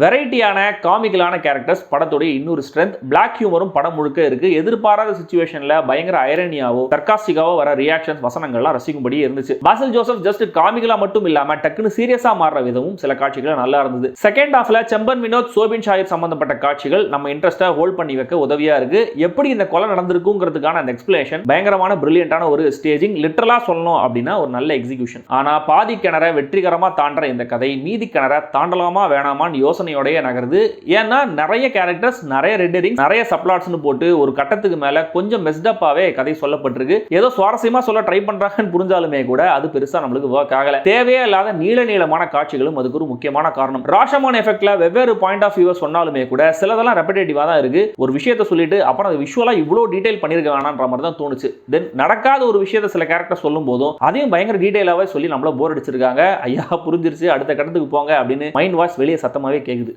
வெரைட்டியான காமிக்கலான கேரக்டர்ஸ் படத்துடைய இன்னொரு ஸ்ட்ரென்த். பிளாக் ஹியூமரும் படம் முழுக்க இருக்கு. எதிர்பாராத சிச்சுவேஷன்ல பயங்கர ஐரனியாவோ சர்காஸ்டிக்காவோ வர ரியாக்ஷன்ஸ் வசனங்கள்லாம் ரசிக்கும்படி இருந்துச்சு. பாசில் ஜோசப் ஜஸ்ட் காமிக்கலா மட்டும் இல்லாம டக்குன்னு சீரியஸா மாறுற விதமும் சில காட்சிகள் நல்லா இருந்தது. செகண்ட் ஹாஃப்ல செம்பன் வினோத், சோபின் ஷாஹிர் சம்பந்தப்பட்ட காட்சிகள் நம்ம இன்ட்ரெஸ்டா ஹோல்ட் பண்ணி வைக்க உதவியா இருக்கு. எப்படி இந்த கொலை நடந்திருக்குங்கிறதுக்கான அந்த எக்ஸ்பிளேஷன் பயங்கரமான பிரில்லியன்டான ஒரு ஸ்டேஜிங். லிட்டரலா சொல்லணும் அப்படின்னா ஒரு நல்ல எக்ஸிகியூஷன். ஆனா பாதி கிணற வெற்றிகரமா தாண்டற இந்த கதை மீதி கிணற தாண்டலாமா வேணாமான்னு யோசனை நகருது. ஏன்னா நிறைய கேரக்டர்ஸ், நிறைய ரெட்டரிங், நிறைய சப்ளாட்ஸ்னு போட்டு ஒரு கட்டத்துக்கு மேல கொஞ்சம் மெஸ்டப்பாவே கதை சொல்லப்பட்டிருக்கு. ஏதோ சுவாரஸ்யமா சொல்ல ட்ரை பண்றாங்கன்னு புரிஞ்சாலுமே கூட அது பெருசா நம்மளுக்கு வொர்க் ஆகல. தேவையே இல்லாத நீளமான காட்சிகளும் அதுக்கு ஒரு முக்கியமான காரணம். ராஷமான் எஃபெக்ட்ல வெவ்வேறு பாயிண்ட் ஆஃப் வியூ சொன்னாலுமே கூட சிலதெல்லாம் ரெப்பிட்டேட்டிவா தான் இருக்கு. ஒரு விஷயத்தை சொல்லிட்டு அப்புறம் அது விஷுவலா இவ்வளவு டீடைல் பண்ணிருக்க வேணாம்ன்ற மாதிரி தான் தோணுச்சு. தென் நடக்காத ஒரு விஷயத்தை சில கேரக்டர் சொல்லும் போதும் அதையும் பயங்கர டீடைலாவே சொல்லி நம்மள போர் அடிச்சிருக்காங்க. ஐயா புரிஞ்சிருச்சு, அடுத்த கட்டத்துக்கு போங்க அப்படின்னு மைண்ட் வாய்ஸ் வெளியே சத்தமாவே கேக்குது.